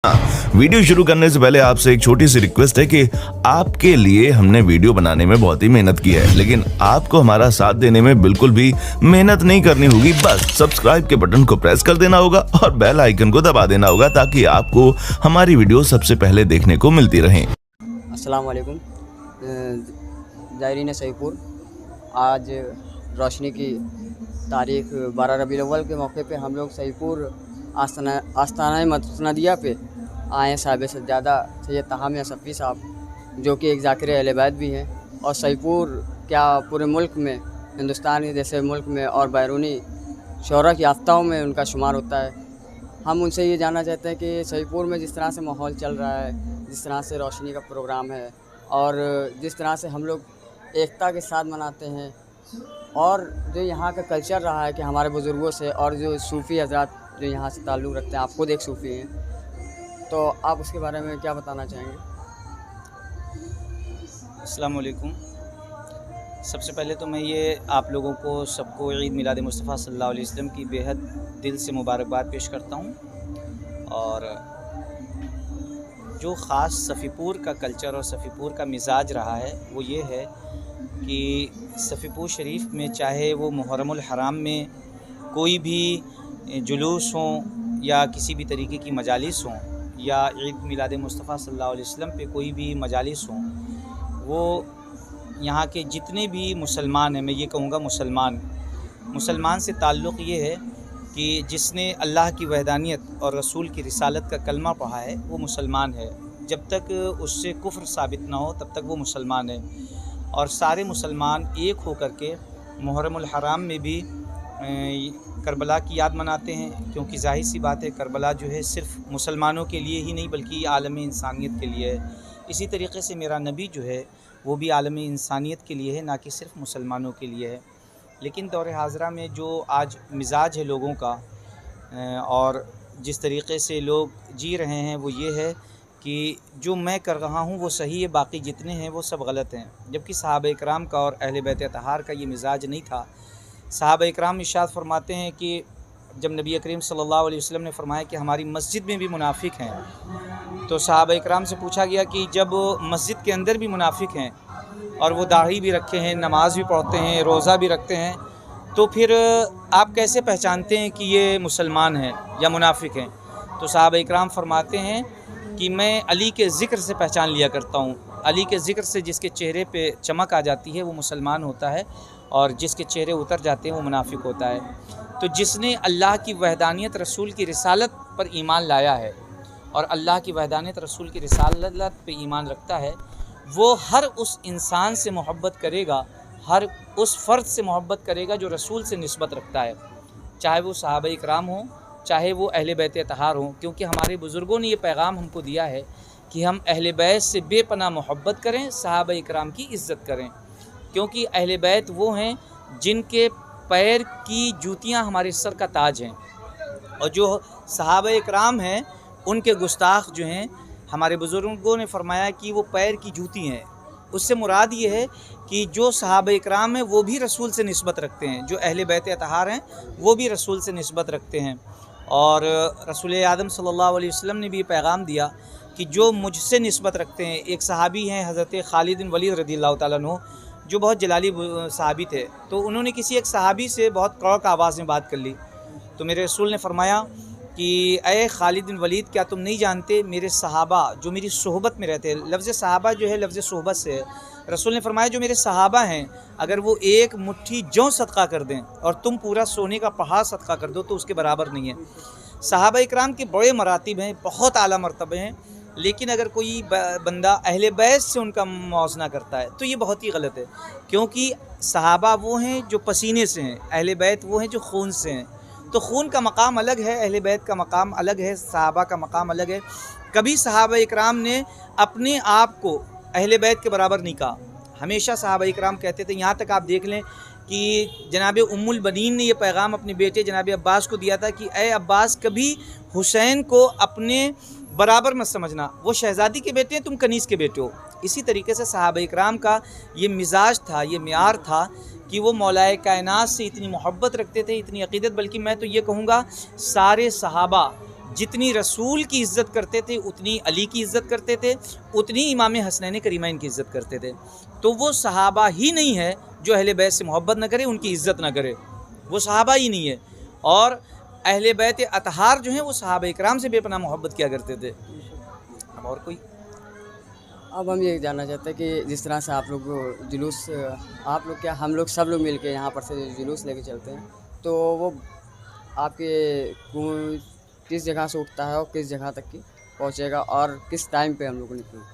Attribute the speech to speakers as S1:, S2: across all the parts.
S1: Video शुरू करने से पहले आपसे एक छोटी सी रिक्वेस्ट है कि आपके लिए हमने वीडियो बनाने में बहुत ही मेहनत की है, लेकिन आपको हमारा साथ देने में बिल्कुल भी मेहनत नहीं करनी होगी। बस सब्सक्राइब के बटन को प्रेस कर देना होगा और बेल आइकन को दबा देना होगा ताकि आपको हमारी वीडियो सबसे पहले देखने को मिलती रहे।
S2: अस्सलाम वालेकुम ज़ायरीन सईपुर, आज रोशनी की तारीख 12 रबीउल अव्वल के मौके पे हम लोग सईपुर आस्ताना मसनदिया पे आए। साहिब सज्जादा सैयद तहामी असफ़ी साहब, जो कि एक ज़ाकिर अहले बैत भी हैं, और सईपुर क्या पूरे मुल्क में, हिंदुस्तान जैसे मुल्क में और बैरूनी शोहरत याफ्ताओं में उनका शुमार होता है। हम उनसे ये जानना चाहते हैं कि सईपुर में जिस तरह से माहौल चल रहा है, जिस तरह से रोशनी का प्रोग्राम है और जिस तरह से हम लोग एकता के साथ मनाते हैं, और जो यहाँ का कल्चर रहा है कि हमारे बुज़ुर्गों से, और जो सूफ़ी हज़रात जो यहाँ से ताल्लुक़ रखते हैं, आप खुद एक सूफ़ी हैं, तो आप उसके बारे में क्या बताना चाहेंगे?
S3: अस्सलाम वालेकुम। सबसे पहले तो मैं ये आप लोगों को सबको ईद मिलाद मुस्तफ़ा सल्लल्लाहु अलैहि वसल्लम की बेहद दिल से मुबारकबाद पेश करता हूँ। और जो ख़ास सफ़ीपुर का कल्चर और सफ़ीपुर का मिजाज रहा है वो ये है कि सफ़ीपुर शरीफ में, चाहे वो मुहर्रमुल हराम में कोई भी जुलूस हों या किसी भी तरीके की मजालिस हों, या ईद मिलाद मुस्तफ़ा सल्लल्लाहु अलैहि वसल्लम पे कोई भी मजालिस हों, वो यहाँ के जितने भी मुसलमान हैं, मैं ये कहूँगा मुसलमान से ताल्लुक़ ये है कि जिसने अल्लाह की वहदानियत और रसूल की रिसालत का कलमा पढ़ा है वो मुसलमान है। जब तक उससे कुफ्र साबित ना हो तब तक वो मुसलमान है। और सारे मुसलमान एक हो कर के मुहर्रमुल हराम में भी करबला की याद मनाते हैं, क्योंकि जाहिर सी बात है करबला जो है सिर्फ़ मुसलमानों के लिए ही नहीं बल्कि आलम इंसानियत के लिए है। इसी तरीके से मेरा नबी जो है वो भी आलम इंसानियत के लिए है, ना कि सिर्फ़ मुसलमानों के लिए है। लेकिन दौर हाज़रा में जो आज मिजाज है लोगों का और जिस तरीक़े से लोग जी रहे हैं वो ये है कि जो मैं कर रहा हूँ वो सही है, बाकी जितने हैं वो सब गलत हैं। जबकि सहाबा इकराम का और अहले बैत अतहार का ये मिजाज नहीं था। सहाबा इकराम इरशाद फरमाते हैं कि जब नबी करीम सल्लल्लाहु अलैहि वसल्लम ने फरमाया कि हमारी मस्जिद में भी मुनाफिक हैं, तो सहाबा इकराम से पूछा गया कि जब मस्जिद के अंदर भी मुनाफिक हैं और वो दाढ़ी भी रखे हैं, नमाज भी पढ़ते हैं, रोज़ा भी रखते हैं, तो फिर आप कैसे पहचानते हैं कि ये मुसलमान हैं या मुनाफिक हैं? तो सहाबा इकराम फरमाते हैं कि मैं अली के ज़िक्र से पहचान लिया करता हूँ। अली के ज़िक्र से जिसके चेहरे पे चमक आ जाती है वो मुसलमान होता है, और जिसके चेहरे उतर जाते हैं वो मुनाफिक होता है। तो जिसने अल्लाह की वहदानियत रसूल की रिसालत पर ईमान लाया है और अल्लाह की वहदानियत रसूल की रिसालत पे ईमान रखता है, वो हर उस इंसान से मोहब्बत करेगा, हर उस फ़र्द से मोहब्बत करेगा जो रसूल से निस्बत रखता है, चाहे वो सहाबा इकराम हों, चाहे वो अहले बैत अतहार हों। क्योंकि हमारे बुज़ुर्गों ने ये पैगाम हमको दिया है कि हम अहले बैत से बेपनाह मोहब्बत करें, सहाबा इकराम की इज़्ज़त करें, क्योंकि अहले बैत वो हैं जिनके पैर की जूतियाँ हमारे सर का ताज हैं, और जो सहाबा इकराम हैं उनके गुस्ताख जो हैं, हमारे बुज़ुर्गों ने फरमाया कि वो पैर की जूती हैं। उससे मुराद ये है कि जो सहाबा इकराम हैं वो भी रसूल से निस्बत रखते हैं, जो अहले बैत अतहार हैं वो भी रसूल से निस्बत रखते हैं। और रसूल आदम सल्लल्लाहु अलैहि वसल्लम ने भी ये पैगाम दिया कि जो मुझसे निस्बत रखते हैं, एक सहाबी हैं हज़रत खालिद बिन वलीद रज़ियल्लाहु ताला अन्हु, जो बहुत जलाली सहाबी थे, तो उन्होंने किसी एक सहाबी से बहुत कड़क आवाज़ में बात कर ली। तो मेरे रसूल ने फरमाया कि ए खालिद बिन वलीद, क्या तुम नहीं जानते मेरे सहाबा जो मेरी सोहबत में रहते हैं? लफ्ज़ सहाबा जो है लफ्ज़ सोहबत से है। रसूल ने फरमाया जो मेरे सहाबा हैं, अगर वो एक मुट्ठी जौ सदका कर दें और तुम पूरा सोने का पहाड़ सदका कर दो तो उसके बराबर नहीं है। सहाबा इकराम के बड़े मरातिब हैं, बहुत आला मरतबे हैं, लेकिन अगर कोई बंदा अहले बैत से उनका मौज़ना करता है तो ये बहुत ही गलत है, क्योंकि सहाबा वो हैं जो पसीने से हैं, अहले बैत वो हैं जो खून से हैं। तो खून का मकाम अलग है, अहले बैत का मकाम अलग है, सहाबा का मकाम अलग है। कभी सहाबा इकराम ने अपने आप को अहले बैत के बराबर नहीं कहा। हमेशा सहाबा इकराम कहते थे, यहाँ तक आप देख लें कि जनाब उम्मुल बनीन ने यह पैगाम अपने बेटे जनाब अब्बास को दिया था कि ए अब्बास, कभी हुसैन को अपने बराबर मत समझना, वो शहज़ादी के बेटे हैं, तुम कनीज़ के बेटे हो। इसी तरीके से सहाबा इकराम का ये मिजाज था, ये मियार था कि वो मौलाए कायनात से इतनी मोहब्बत रखते थे, इतनी अक़ीदत, बल्कि मैं तो ये कहूँगा सारे सहाबा जितनी रसूल की इज़्ज़त करते थे उतनी अली की इज़्ज़त करते थे, उतनी इमाम हसनैन करीमैन की इज़्ज़त करते थे। तो वो सहाबा ही नहीं है जो अहले बैत से मोहब्बत न करे, उनकी इज़्ज़त न करे, वो सहाबा ही नहीं है। और अहले बैत अतहार जो हैं वो सहाबा इकराम से बेपनाह मोहब्बत किया करते थे। अब और कोई?
S2: अब हम ये जानना चाहते हैं कि जिस तरह से आप लोग जुलूस, आप लोग क्या हम लोग सब लोग मिल के यहाँ पर से जुलूस लेके चलते हैं, तो वो आपके किस जगह से उठता है और किस जगह तक की पहुँचेगा और किस टाइम पे हम लोग को निकलेंगे?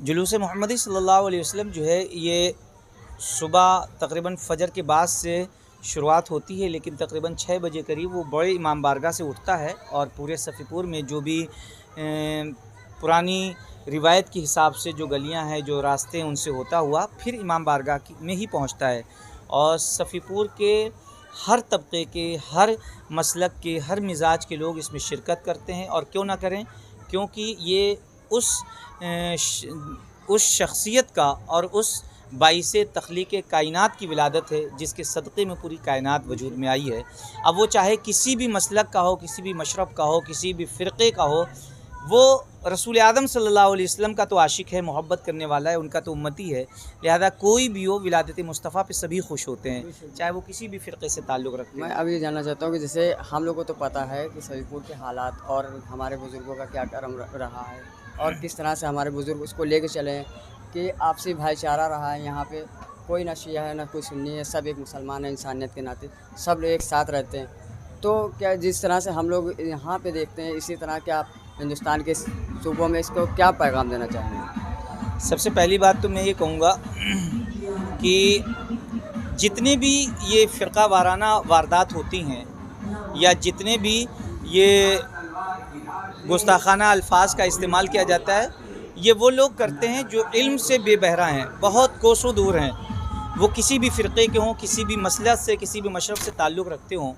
S3: जुलूस मोहम्मदी सल्लल्लाहु अलैहि वसल्लम जो है ये सुबह तकरीबन फ़जर के बाद से शुरुआत होती है, लेकिन तकरीबन 6 बजे करीब वो बड़े इमाम बारगाह से उठता है और पूरे सफ़ीपुर में जो भी पुरानी रिवायत के हिसाब से जो गलियां हैं, जो रास्ते हैं, उनसे होता हुआ फिर इमाम बारगाह में ही पहुंचता है। और सफ़ीपुर के हर तबके के, हर मसलक के, हर मिजाज के लोग इसमें शिरकत करते हैं। और क्यों ना करें, क्योंकि ये उस शख्सियत का और उस बाइसे तख्लीक़ कायनात की विलादत है जिसके सदक़े में पूरी कायनात वजूद में आई है। अब वो चाहे किसी भी मसलक का हो, किसी भी मशरब का हो, किसी भी फ़िरक़े का हो, वो रसूल आदम सल्लल्लाहु अलैहि वसल्लम का तो आशिक है, मोहब्बत करने वाला है, उनका तो उम्मती है। लिहाजा कोई भी हो, विलादत मुस्तफ़ा पे सभी खुश होते हैं, चाहे वो किसी भी फ़िरक़े से ताल्लुक़ रखते हैं।
S2: मैं अब ये जानना चाहता हूँ कि जैसे हम लोग को तो पता है कि सफ़ीपुर के हालात और हमारे बुज़ुर्गों का क्या कर्म रहा है और किस तरह से हमारे बुज़ुर्ग उसको लेके चले हैं कि आपसी भाईचारा रहा है। यहाँ पे कोई ना शिया है ना कोई सुन्नी है, सब एक मुसलमान है, इंसानियत के नाते सब लोग एक साथ रहते हैं। तो क्या जिस तरह से हम लोग यहाँ पे देखते हैं, इसी तरह क्या आप हिंदुस्तान के सूबों में इसको क्या पैगाम देना चाहेंगे?
S3: सबसे पहली बात तो मैं ये कहूँगा कि जितने भी ये फ़िरक़ा वाराना वारदात होती हैं या जितने भी ये गुस्ताखाना अल्फाज का इस्तेमाल किया जाता है, ये वो लोग करते हैं जो इल्म से बेबहरा हैं, बहुत कोसों दूर हैं। वो किसी भी फ़िरक़े के हों, किसी भी मसलक से, किसी भी मशरब से ताल्लुक़ रखते हों।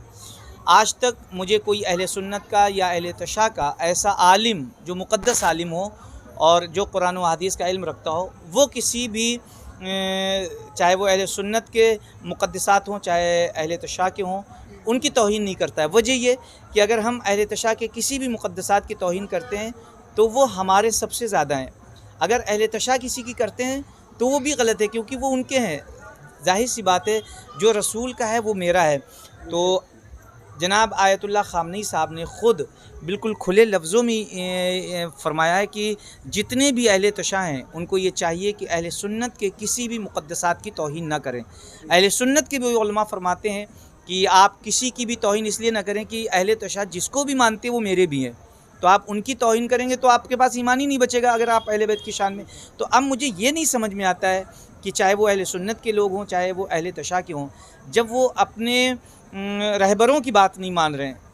S3: आज तक मुझे कोई अहले सुन्नत का या अहले तशा का ऐसा आलिम जो मुक़द्दस आलिम हो और जो कुरान व हदीस का इल्म रखता हो, वो किसी भी चाहे वो अहले सुन्नत के मुक़द्दसात हों, चाहे अहले तशा के हों, उनकी तौहीन नहीं करता है। वजह ये कि अगर हम अहले तशा के किसी भी मुक़द्दसात की तौहीन करते हैं तो वो हमारे सबसे ज़्यादा हैं। अगर अहले तशा किसी की करते हैं तो वो भी गलत है, क्योंकि वो उनके हैं। ज़ाहिर सी बात है, जो रसूल का है वो मेरा है। तो जनाब आयतुल्लाह ख़ामनेई साहब ने ख़ुद बिल्कुल खुले लफ्ज़ों में फ़रमाया है कि जितने भी अहले तशा हैं उनको ये चाहिए कि अहले सुन्नत के किसी भी मुक़द्दसात की तौहीन ना करें। अहले सुन्नत के भी उलमा फ़रमाते हैं कि आप किसी की भी तौहीन इसलिए ना करें कि अहले तशा जिसको भी मानते हैं वो मेरे भी हैं। तो आप उनकी तौहीन करेंगे तो आपके पास ईमान ही नहीं बचेगा अगर आप अहले बैत की शान में। तो अब मुझे ये नहीं समझ में आता है कि चाहे वो अहले सुन्नत के लोग हों, चाहे वो अहले तशा के हों, जब वो अपने रहबरों की बात नहीं मान रहे हैं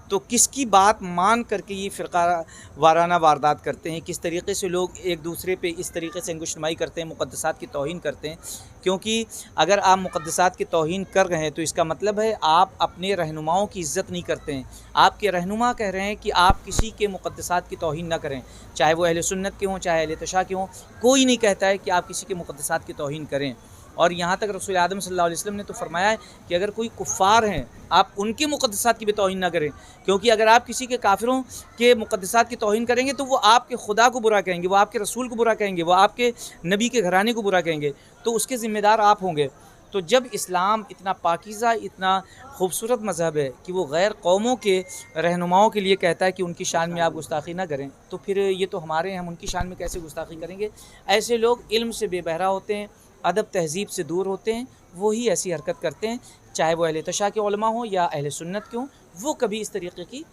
S3: तो किसकी बात मान करके ये फ़िरक़ा वाराना वारदात करते हैं? किस तरीक़े से लोग एक दूसरे पे इस तरीक़े से अंगुशनुमाई करते हैं, मुक़द्दसात की तौहीन करते हैं? क्योंकि अगर आप मुक़द्दसात की तौहीन कर रहे हैं तो इसका मतलब है आप अपने रहनुमाओं की इज़्ज़त नहीं करते हैं। आपके रहनुमा कह रहे हैं कि आप किसी के मुक़द्दसात की तौहीन ना करें, चाहे वो अहले सुन्नत के हों, चाहे अहले तशा के हों। कोई नहीं कहता है कि आप किसी के मुक़द्दसात की तौहीन करें। और यहाँ तक रसूल आदम सल्लल्लाहु अलैहि वसल्लम ने तो फरमाया है कि अगर कोई कुफ़ार हैं, आप उनके मुक़द्दसात की भी तौहीन ना करें, क्योंकि अगर आप किसी के काफिरों के मुक़द्दसात की तौहीन करेंगे तो वो आपके खुदा को बुरा कहेंगे, वो आपके रसूल को बुरा कहेंगे, वो आपके नबी के घराने को बुरा कहेंगे, तो उसके ज़िम्मेदार आप होंगे। तो जब इस्लाम इतना पाकीज़ा, इतना खूबसूरत मज़हब है कि वो गैर कौमों के रहनुमाओं के लिए कहता है कि उनकी शान में आप गुस्ताखी ना करें, तो फिर ये तो हमारे हैं, हम उनकी शान में कैसे गुस्ताखी करेंगे? ऐसे लोग इल्म से बेबहरा होते हैं, अदब तहज़ीब से दूर होते हैं, वही ऐसी हरकत करते हैं, चाहे वो अहले तशा के उलमा हों या अहले सुन्नत के हों, वो कभी इस तरीक़े की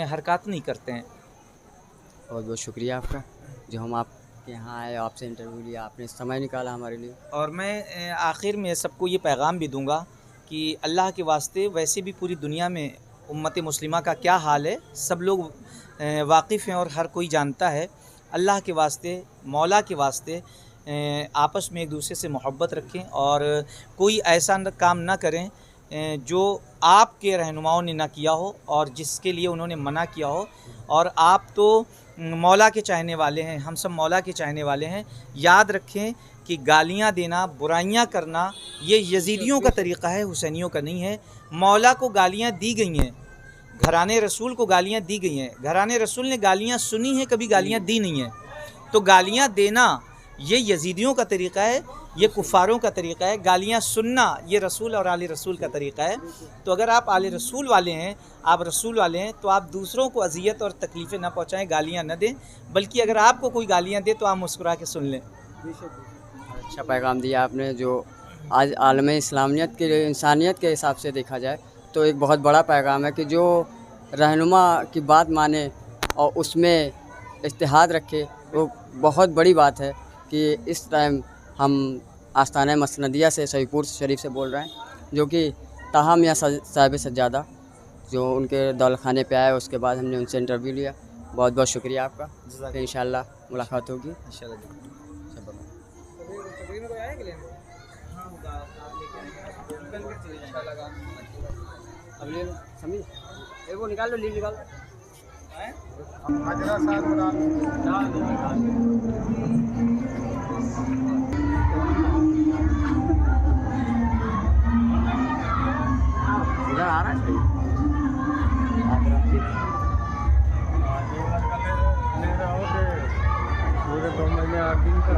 S3: हरकत नहीं करते हैं।
S2: बहुत बहुत शुक्रिया आपका, जो हम आपके यहाँ आए, आपसे इंटरव्यू लिया, आपने समय निकाला हमारे लिए।
S3: और मैं आखिर में सबको ये पैगाम भी दूँगा कि अल्लाह के वास्ते, वैसे भी पूरी दुनिया में उम्मत मुस्लिमा का क्या हाल है सब लोग वाकिफ़ हैं और हर कोई जानता है। अल्लाह के वास्ते, मौला के वास्ते आपस में एक दूसरे से मोहब्बत रखें और कोई ऐसा काम ना करें जो आपके रहनुमाओं ने ना किया हो और जिसके लिए उन्होंने मना किया हो। और आप तो मौला के चाहने वाले हैं, हम सब मौला के चाहने वाले हैं। याद रखें कि गालियाँ देना, बुराइयाँ करना ये यजीदियों का तरीक़ा है, हुसैनियों का नहीं है। मौला को गालियाँ दी गई हैं, घराने रसूल को गालियाँ दी गई हैं, घराने रसूल ने गालियाँ सुनी हैं, कभी गालियाँ दी नहीं हैं। तो गालियाँ देना ये यजीदियों का तरीक़ा है, ये कुफ़ारों का तरीक़ा है। गालियाँ सुनना ये रसूल और आले रसूल का तरीक़ा है। तो अगर आप आले रसूल वाले हैं, आप रसूल वाले हैं, तो आप दूसरों को अजियत और तकलीफ़ें ना पहुँचाएँ, गालियाँ न दें, बल्कि अगर आपको कोई गालियाँ दे तो आप मुस्कुरा के सुन लें।
S2: अच्छा पैगाम दिया आपने, जो आज आलम इस्लामियत के इंसानियत के हिसाब से देखा जाए तो एक बहुत बड़ा पैगाम है कि जो रहनुमा की बात माने और उसमें इज्तिहाद रखे, वो बहुत बड़ी बात है। कि इस टाइम हम आस्ताना मसनदिया से सईपुर शरीफ से बोल रहे हैं, जो कि ताहम या साहिब सज्जादा जो उनके दौलखाने पे आए, उसके बाद हमने उनसे इंटरव्यू लिया। बहुत बहुत शुक्रिया आपका। फिर इंशाल्लाह मुलाकात होगी। अब ले लो समी, वो निकाल लो, लीड निकाल लो। इधर आ रहा है पूरे 2 महीने 8 दिन का।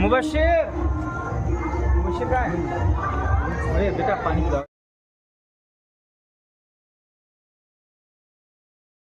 S3: मुबशिर का है। अरे बेटा पानी पिलाओ।